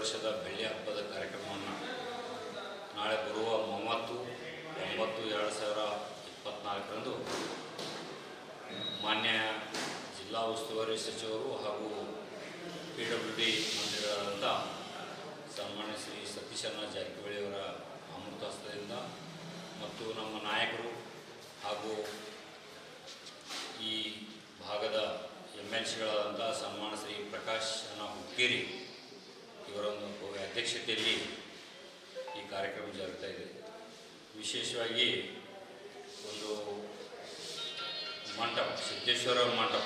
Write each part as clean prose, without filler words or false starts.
ವರ್ಷದ ಬೆಳ್ಳಿ ಹಬ್ಬದ ಕಾರ್ಯಕ್ರಮವನ್ನು ನಾಳೆ ಬರುವ 30/9/2024ರಂದು ಮಾನ್ಯ ಜಿಲ್ಲಾ ಉಸ್ತುವಾರಿ ಸಚಿವರು ಹಾಗೂ PWD ಮಂತ್ರಿಗಳಾದಂಥ ಸನ್ಮಾನ್ಯ ಶ್ರೀ ಸತೀಶಣ್ಣ ಜಾರಕಿಹೊಳಿಯವರ ಅಮೃತ ಹಸ್ತದಿಂದ ಮತ್ತು ನಮ್ಮ ನಾಯಕರು ಹಾಗೂ ಈ ಭಾಗದ MLCಗಳಾದಂಥ ಸನ್ಮಾನ್ಯ ಶ್ರೀ ಪ್ರಕಾಶ್ ಅಣ್ಣ ಹುಕ್ಕೇರಿ ಇವರೊಂದು ಅಧ್ಯಕ್ಷತೆಯಲ್ಲಿ ಈ ಕಾರ್ಯಕ್ರಮ ಜರುಗ್ತಾ ಇದೆ. ವಿಶೇಷವಾಗಿ ಒಂದು ಮಂಟಪ, ಸಿದ್ದೇಶ್ವರ ಮಂಟಪ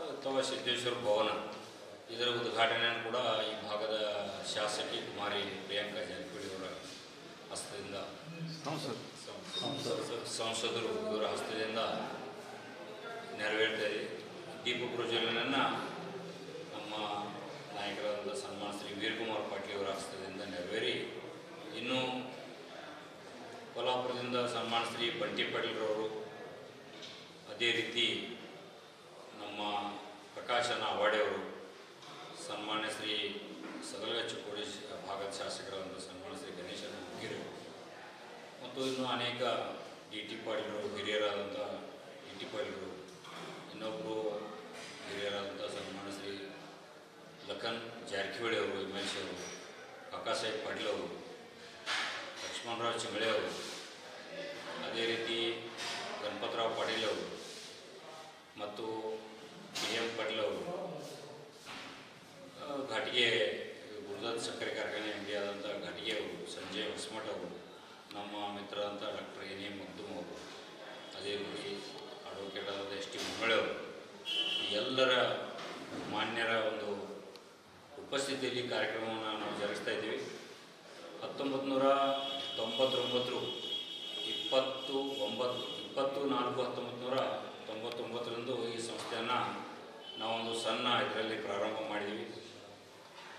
ಅಥವಾ ಸಿದ್ದೇಶ್ವರ ಭವನ, ಇದರ ಉದ್ಘಾಟನೆಯನ್ನು ಕೂಡ ಈ ಭಾಗದ ಶಾಸಕಿ ಕುಮಾರಿ ಪ್ರಿಯಾಂಕಾ ಜಾರಕಿಹೊಳಿ ಅವರ ಹಸ್ತದಿಂದ, ಸಂಸದರು ಇವರ ಹಸ್ತದಿಂದ ನೆರವೇರ್ತಾ ಇದೆ. ದೀಪ ಪ್ರಜ್ವಲನೆಯನ್ನು ನಮ್ಮ ನಾಯಕರಾದ ಸನ್ಮಾನ್ಯ ಶ್ರೀ ವೀರಕುಮಾರ್ ಪಾಟೀಲ್ ಅವರ ಹಸ್ತದಿಂದ ನೆರವೇರಿ, ಇನ್ನು ಕೊಲ್ಹಾಪುರದಿಂದ ಸನ್ಮಾನ್ಯ ಶ್ರೀ ಬಂಟಿ ಪಾಟೀಲ್ರವರು, ಅದೇ ರೀತಿ ನಮ್ಮ ಪ್ರಕಾಶನ ಅವಾಡೆಯವರು, ಸನ್ಮಾನ್ಯ ಶ್ರೀ ಸದಲಗ ಚಿಕ್ಕೋಡಿ ಭಾಗದ ಶಾಸಕರಾದಂಥ ಸನ್ಮಾನ್ಯ ಶ್ರೀ ಗಣೇಶನ ಹುಕ್ಕೇರಿ ಮತ್ತು ಇನ್ನೂ ಅನೇಕ DT ಪಾಟೀಲರು, ಹಿರಿಯರಾದಂಥ DT ಪಾಟೀಲರು, ಇನ್ನೊಬ್ಬರು ಹಿರಿಯರಾದಂಥ ಸನ್ಮಾನ್ಯ ಶ್ರೀ ಲಖನ್ ಜಾರಕಿಹೊಳಿ ಅವರು, MLC ಅವರು, ಕಾಕಾಸಾಹೇಬ್ ಪಾಟೀಲ್ ಅವರು, ಲಕ್ಷ್ಮಣರಾವ್ ಚಿಂಗಳೆ ಅವರು, ಅದೇ ರೀತಿ ಗಣಪತರಾವ್ ಪಾಟೀಲ್ ಅವರು ಮತ್ತು PM ಪಾಟೀಲ್ ಅವರು, ಘಾಟಿಗೆ ಗುರುದತ್ ಸಕ್ಕರೆ ಕಾರ್ಖಾನೆ MD ಆದಂಥ ಘಾಟಿಗೆ ಅವರು, ಸಂಜಯ್ ಹೊಸಮಠ ಅವರು, ನಮ್ಮ ಮಿತ್ರರಾದಂಥ ಡಾಕ್ಟರ್ NA ಮಗ್ದುಮ್ ಅವರು, ಅದೇ ರೀತಿ ಅಡ್ವೊಕೇಟ್ ಆದ ST ಮಂಗಳೆ ಅವರು, ಎಲ್ಲರ ಮಾನ್ಯರ ಒಂದು ಉಪಸ್ಥಿತಿಯಲ್ಲಿ ಕಾರ್ಯಕ್ರಮವನ್ನು ನಾವು ಜರುಗಿಸ್ತಾ ಇದ್ದೀವಿ. 20/4/1999ರಂದು ಈ ಸಂಸ್ಥೆಯನ್ನು ನಾವೊಂದು ಸಣ್ಣ ಇದರಲ್ಲಿ ಪ್ರಾರಂಭ ಮಾಡಿದ್ದೀವಿ.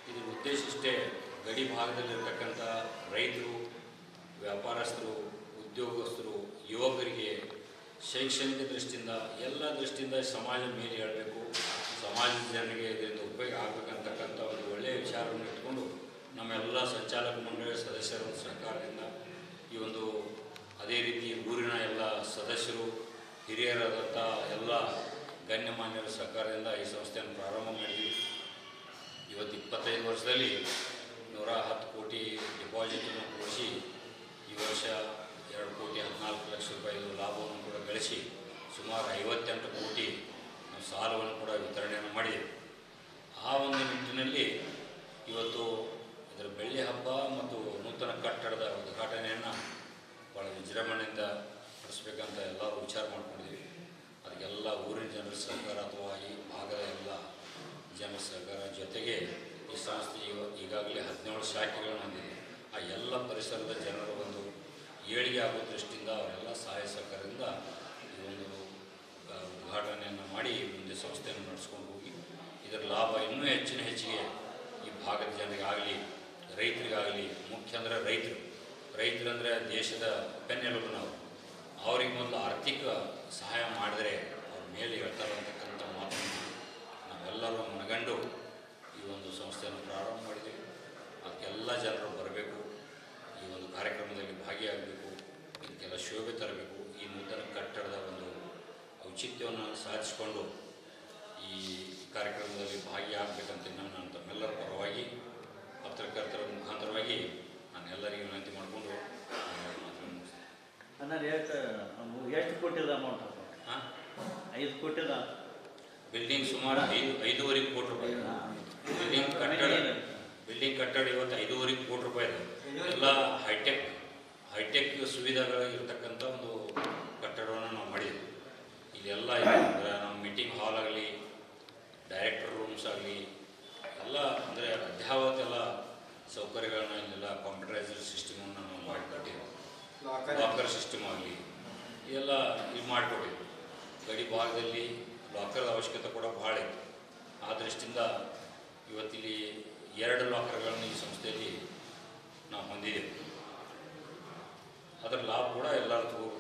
ಇದರ ಉದ್ದೇಶ ಇಷ್ಟೇ, ಗಡಿ ಭಾಗದಲ್ಲಿರ್ತಕ್ಕಂಥ ರೈತರು, ವ್ಯಾಪಾರಸ್ಥರು, ಉದ್ಯೋಗಸ್ಥರು, ಯುವಕರಿಗೆ ಶೈಕ್ಷಣಿಕ ದೃಷ್ಟಿಯಿಂದ, ಎಲ್ಲ ದೃಷ್ಟಿಯಿಂದ ಸಮಾಜದ ಮೇಲೆ ಹೇಳಬೇಕು, ಸಮಾಜದ ಜನರಿಗೆ ಇದರಿಂದ ಉಪಯೋಗ ಆಗಬೇಕಂತಕ್ಕಂಥ ಒಂದು ಒಳ್ಳೆಯ ವಿಚಾರವನ್ನು ಇಟ್ಕೊಂಡು ನಮ್ಮೆಲ್ಲ ಸಂಚಾಲಕ ಮಂಡಳಿ ಸದಸ್ಯರ ಸಹಕಾರದಿಂದ ಈ ಒಂದು, ಅದೇ ರೀತಿ ಊರಿನ ಎಲ್ಲ ಸದಸ್ಯರು, ಹಿರಿಯರಾದಂಥ ಎಲ್ಲ ಗಣ್ಯಮಾನ್ಯರ ಸಹಕಾರದಿಂದ ಈ ಸಂಸ್ಥೆಯನ್ನು ಪ್ರಾರಂಭ ಮಾಡಿದ್ವಿ. ಇವತ್ತು 25 ವರ್ಷದಲ್ಲಿ 110 ಕೋಟಿ ಡಿಪಾಸಿಟನ್ನು ಕೊಡಿಸಿ, ಈ ವರ್ಷ 2,14,00,000 ರೂಪಾಯಿ ಲಾಭವನ್ನು ಕೂಡ ಗಳಿಸಿ ಸುಮಾರು 58 ಕೋಟಿ ನಾವು ಸಾಲವನ್ನು ಕೂಡ ವಿತರಣೆಯನ್ನು ಮಾಡಿದ್ದೇವೆ. ಆ ಒಂದು ನಿಟ್ಟಿನಲ್ಲಿ ಇವತ್ತು ಇದರ ಬೆಳ್ಳಿ ಹಬ್ಬ ಮತ್ತು ನೂತನ ಕಟ್ಟಡದ ಉದ್ಘಾಟನೆಯನ್ನು ಭಾಳ ವಿಜೃಂಭಣೆಯಿಂದ ನಡೆಸಬೇಕಂತ ಎಲ್ಲರೂ ವಿಚಾರ ಮಾಡ್ಕೊಂಡಿದ್ದೀವಿ. ಅದಕ್ಕೆಲ್ಲ ಊರಿನ ಜನರ ಸಹಕಾರ ಅಥವಾ ಈ ಭಾಗದ ಎಲ್ಲ ಜನರ ಸಹಕಾರ ಜೊತೆಗೆ ಈ ಸಂಸ್ಥೆ ಈಗಾಗಲೇ 17 ಶಾಖೆಗಳನ್ನು ಹೊಂದಿದೆ. ಆ ಎಲ್ಲ ಪರಿಸರದ ಜನರ ಒಂದು ಏಳಿಗೆ ಆಗೋ ದೃಷ್ಟಿಯಿಂದ ಅವರೆಲ್ಲ ಸಹಾಯ ಸಹಕಾರದಿಂದ ಈ ಒಂದು ಉದ್ಘಾಟನೆಯನ್ನು ಮಾಡಿ ಮುಂದೆ ಸಂಸ್ಥೆಯನ್ನು ನಡೆಸ್ಕೊಂಡು ಹೋಗಿ ಇದರ ಲಾಭ ಇನ್ನೂ ಹೆಚ್ಚಿಗೆ ಈ ಭಾಗದ ಜನರಿಗಾಗಲಿ, ರೈತರಿಗಾಗಲಿ, ಮುಖ್ಯ ಅಂದರೆ ರೈತರಂದರೆ ದೇಶದ ಬೆನ್ನೆಲುಬು. ನಾವು ಅವ್ರಿಗೆ ಮೊದಲು ಆರ್ಥಿಕ ಸಹಾಯ ಮಾಡಿದರೆ ಅವ್ರ ಮೇಲೆ ಹೇಳ್ತಾರೆ ಅಂತಕ್ಕಂಥ ಮಾತನ್ನು ನಾವೆಲ್ಲರೂ ಮನಗಂಡು ಈ ಒಂದು ಸಂಸ್ಥೆಯನ್ನು ಪ್ರಾರಂಭ ಮಾಡಿದ್ದೀವಿ. ಅದಕ್ಕೆಲ್ಲ ಜನರು ಬರಬೇಕು, ಈ ಒಂದು ಕಾರ್ಯಕ್ರಮದಲ್ಲಿ ಭಾಗಿಯಾಗಬೇಕು, ಇದಕ್ಕೆಲ್ಲ ಶೋಭೆ ತರಬೇಕು. ಈ ನೂತನ ಕಟ್ಟಡದ ಒಂದು ಔಚಿತ್ಯವನ್ನು ಸಾಧಿಸಿಕೊಂಡು ಈ ಕಾರ್ಯಕ್ರಮದಲ್ಲಿ ಭಾಗಿಯಾಗಬೇಕಂತ ನಾನು ತಮ್ಮೆಲ್ಲರ ಪರವಾಗಿ, ಪತ್ರಕರ್ತರ ಮುಖಾಂತರವಾಗಿ ನಾನು ಎಲ್ಲರಿಗೂ ವಿನಂತಿ ಮಾಡಿಕೊಂಡು ಎಷ್ಟು ಕೊಟ್ಟಿದ ಅಮೌಂಟ್? 5 ಕೋಟಿದ ಬಿಲ್ಡಿಂಗ್ ಸುಮಾರು 5.5 ಕೋಟಿ ರೂಪಾಯಿ. ಬಿಲ್ಡಿಂಗ್ ಕಟ್ಟಡ ಇವತ್ತು 5.5 ಕೋಟಿ ರೂಪಾಯಿ ಇದೆ. ಎಲ್ಲ ಹೈಟೆಕ್ ಸುವಿಧಾಗಳು ಇರತಕ್ಕಂಥ ಒಂದು ಕಟ್ಟಡವನ್ನು ನಾವು ಮಾಡಿದ್ವಿ. ಇಲ್ಲೆಲ್ಲ ಅಂದರೆ ನಮ್ಮ ಮೀಟಿಂಗ್ ಹಾಲ್ ಆಗಲಿ, ಡೈರೆಕ್ಟರ್ ರೂಮ್ಸ್ ಆಗಲಿ, ಎಲ್ಲ ಅಂದರೆ ಅದ್ಯಾವತ್ತು ಎಲ್ಲ ಸೌಕರ್ಯಗಳನ್ನ ಇಲ್ಲೆಲ್ಲ ಕಂಪ್ಯೂಟರೈಸ್ಡ್ ಸಿಸ್ಟಮನ್ನು ನಾವು ಮಾಡಿಕೊಟ್ಟಿದ್ದೀವಿ. ಲಾಕರ್ ಸಿಸ್ಟಮ್ ಆಗಲಿ ಇದೆಲ್ಲ ಇದು ಮಾಡಿಕೊಟ್ಟಿದ್ವಿ. ಗಡಿ ಭಾಗದಲ್ಲಿ ಲಾಕರ್ದ ಅವಶ್ಯಕತೆ ಕೂಡ ಭಾಳ ಇತ್ತು. ಆ ದೃಷ್ಟಿಯಿಂದ ಇವತ್ತಿಲ್ಲಿ 2 ಲಾಕರ್ಗಳನ್ನು ಈ ಸಂಸ್ಥೆಯಲ್ಲಿ ನಾವು ಹೊಂದಿದ್ದೇವೆ. ಅದರ ಲಾಭ ಕೂಡ ಎಲ್ಲರೂ ತಗೋಬೇಕು.